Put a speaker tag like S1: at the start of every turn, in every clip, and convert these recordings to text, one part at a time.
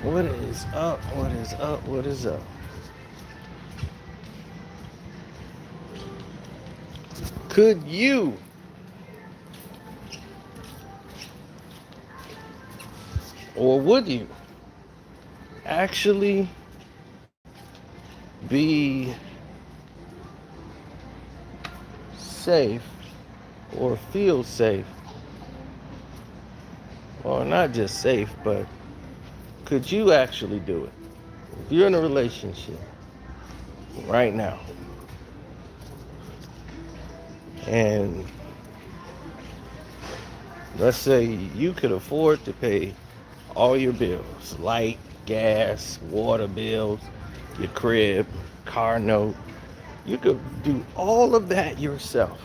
S1: What is up? What is up? What is up? Could you or would you actually be safe or feel safe? Or not just safe, but could you actually do it? If you're in a relationship right now and let's say you could afford to pay all your bills, light, gas, water bills, your crib, car note. You could do all of that yourself.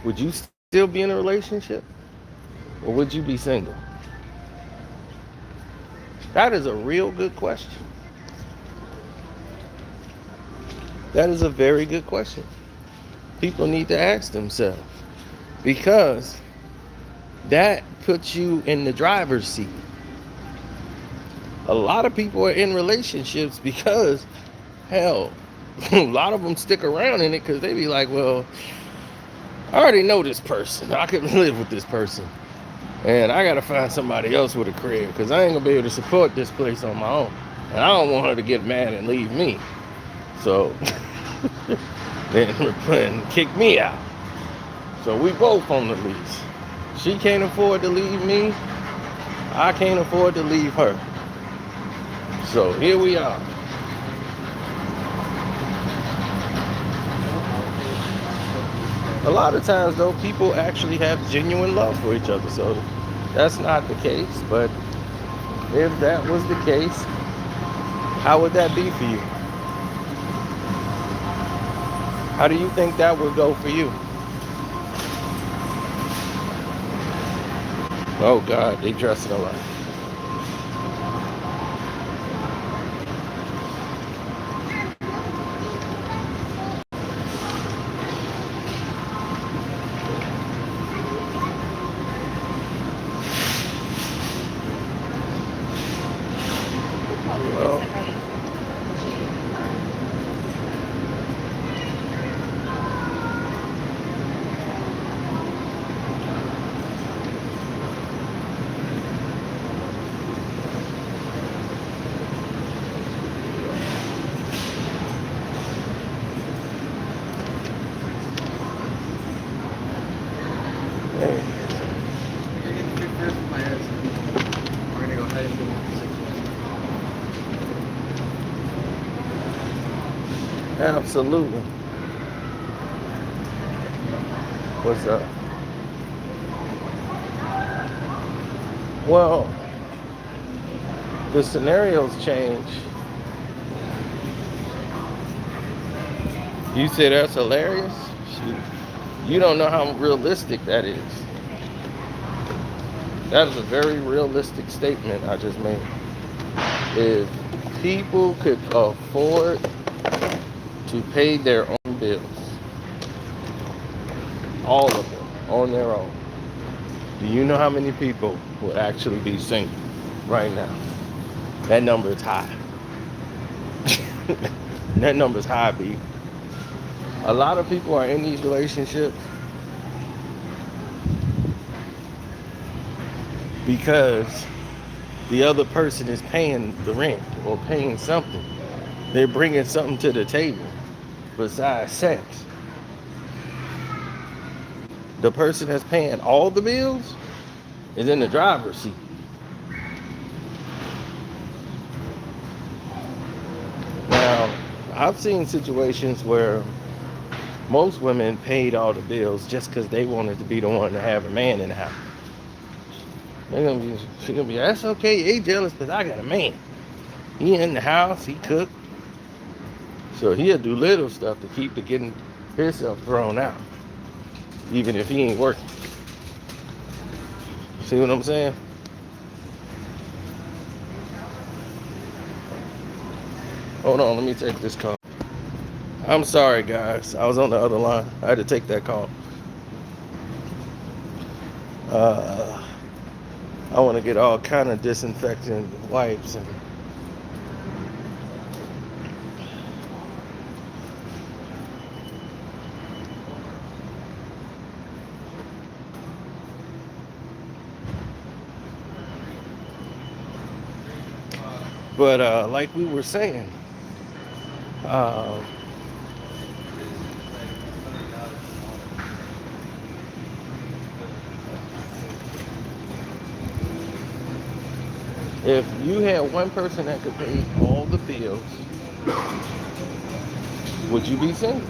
S1: Would you still be in a relationship or would you be single? That is a real good question. That is a very good question. People need to ask themselves because that puts you in the driver's seat. A lot of people are in relationships because, hell, a lot of them stick around in it because they be like, well, I already know this person. I can live with this person. And I got to find somebody else with a crib because I ain't going to be able to support this place on my own. And I don't want her to get mad and leave me. So, then kick me out. So we both on the lease. She can't afford to leave me. I can't afford to leave her. So here we are. A lot of times, though, people actually have genuine love for each other. So that's not the case. But if that was the case, how would that be for you? How do you think that would go for you? Oh, God, they dressing alike. Well, hey,
S2: You're getting too fierce with my head, so we're gonna go ahead and do
S1: absolutely. What's up? Well, the scenarios change. You say that's hilarious? Shoot. You don't know how realistic that is. That is a very realistic statement I just made. If people could afford to pay their own bills, all of them, on their own, do you know how many people would actually be single right now? That number is high. That number is high, B. A lot of people are in these relationships because the other person is paying the rent or paying something. They're bringing something to the table besides sex. The person that's paying all the bills is in the driver's seat. Now, I've seen situations where most women paid all the bills just because they wanted to be the one to have a man in the house. She's gonna be, that's okay. He jealous because I got a man. He in the house, he cook, so he'll do little stuff to keep the getting himself thrown out, even if he ain't working. See what I'm saying? Hold on, let me take this call. I'm sorry, guys. I was on the other line. I had to take that call. Uh, I want to get all kind of disinfectant wipes and but like we were saying, uh, if you had one person that could pay all the bills, would you be single?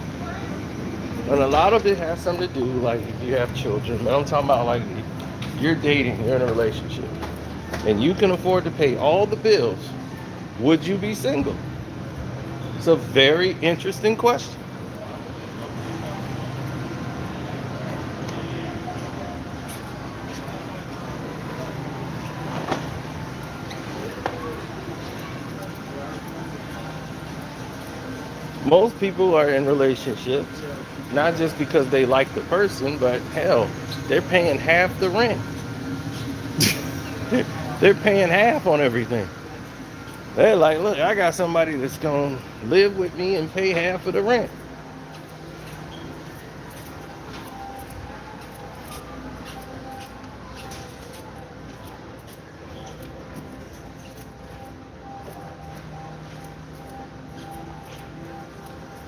S1: And a lot of it has something to do, like if you have children. But I'm talking about like you're dating, you're in a relationship, and you can afford to pay all the bills. Would you be single? It's a very interesting question. Most people are in relationships not just because they like the person, but hell, they're paying half the rent. They're paying half on everything. They're like, look, I got somebody that's gonna live with me and pay half of the rent.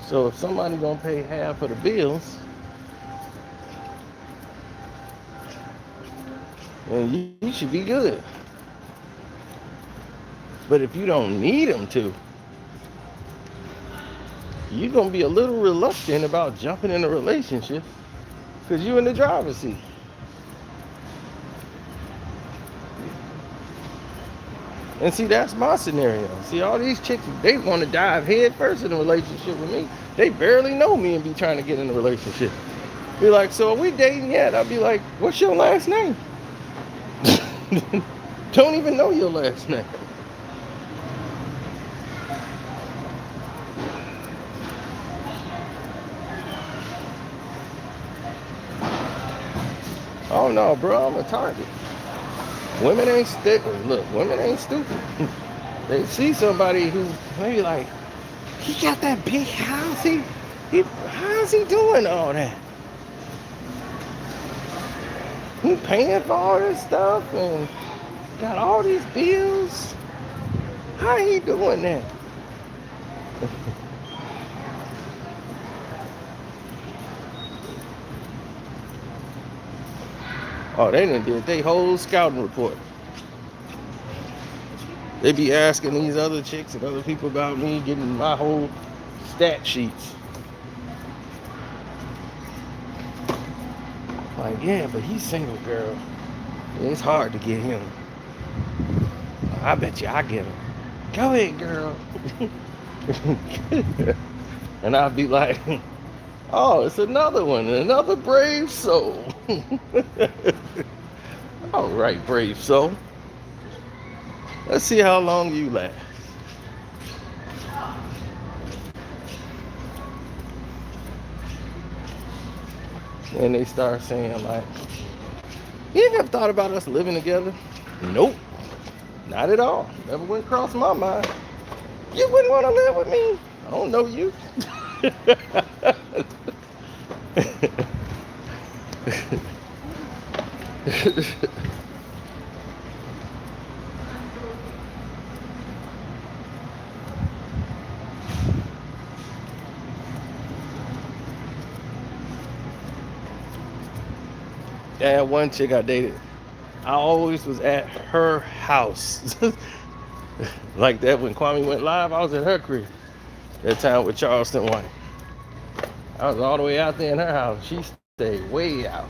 S1: So if somebody gonna pay half of the bills, then you should be good. But if you don't need them to, you're gonna be a little reluctant about jumping in a relationship because you're in the driver's seat. And see, that's my scenario. See, all these chicks, they want to dive head first in a relationship with me. They barely know me and be trying to get in a relationship. Be like, so are we dating yet? I'll be like, what's your last name? Don't even know your last name. Oh no, bro, I'm a target. Women ain't look, women ain't stupid. They see somebody who maybe like, he got that big house. How's he doing all that? He paying for all this stuff and got all these bills. How he doing that? Oh, they done did their whole scouting report. They be asking these other chicks and other people about me, getting my whole stat sheets. Like, yeah, but he's single, girl. It's hard to get him. I bet you I get him. Go ahead, girl. And I'll be like, oh, it's another one, another brave soul. All right, brave soul. Let's see how long you last. And they start saying like, you never thought about us living together? Nope, not at all. Never went across my mind. You wouldn't want to live with me. I don't know you. And one chick I dated, I always was at her house. Like that when Kwame went live, I was at her crib. That time with Charleston White. I was all the way out there in her house. She stayed way out.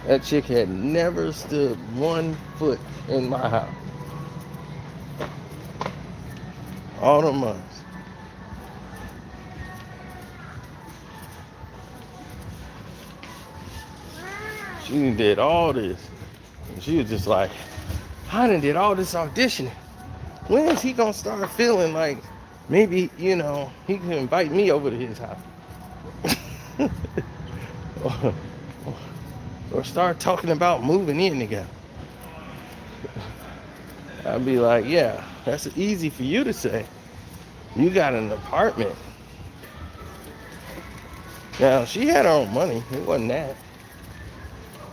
S1: That chick had never stood 1 foot in my house. All the months. She did all this. And she was just like, I done did all this auditioning. When is he gonna start feeling like maybe, he can invite me over to his house? or start talking about moving in together. I'd be like, yeah, that's easy for you to say. You got an apartment. Now, she had her own money. It wasn't that.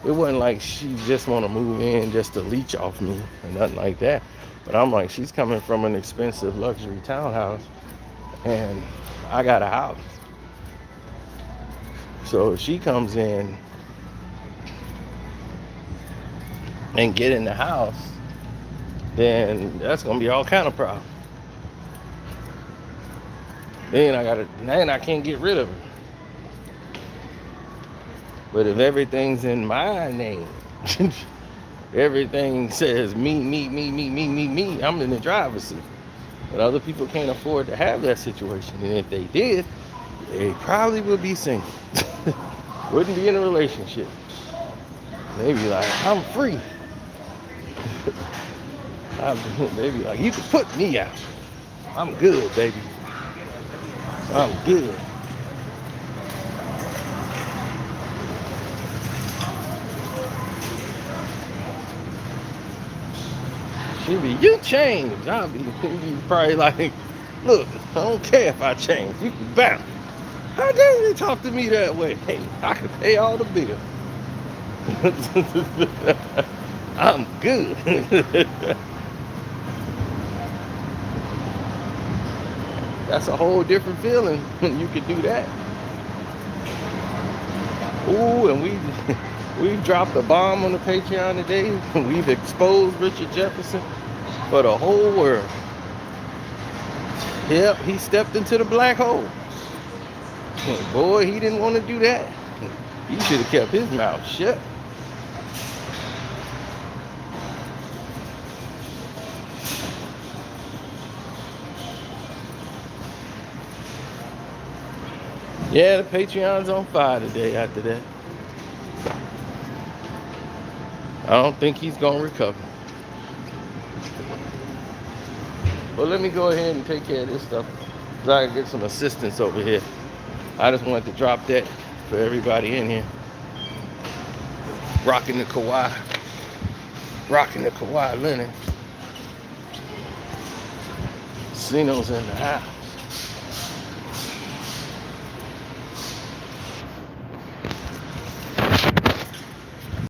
S1: It wasn't like she just want to move in just to leech off me or nothing like that. But I'm like, she's coming from an expensive luxury townhouse, and I got a house. So if she comes in and get in the house, then that's gonna be all kind of problems. Then I can't get rid of her. But if everything's in my name, everything says me, I'm in the driver's seat. But other people can't afford to have that situation. And if they did, they probably would be single. Wouldn't be in a relationship. They'd be like, I'm free. They'd be like, you can put me out. I'm good, baby. I'm good. She'd be, you changed. I'll be probably like, look, I don't care if I change. You can bounce. How dare you talk to me that way? Hey, I can pay all the bills. I'm good. That's a whole different feeling when you can do that. Ooh, and we've dropped a bomb on the Patreon today. We've exposed Richard Jefferson for the whole world. Yep, he stepped into the black hole. Boy, he didn't want to do that. He should have kept his mouth shut. Yeah, the Patreon's on fire today after that. I don't think he's going to recover. Well, let me go ahead and take care of this stuff, so I can get some assistance over here. I just wanted to drop that for everybody in here. Rocking the Kawhi Leonard. Cino's in the house.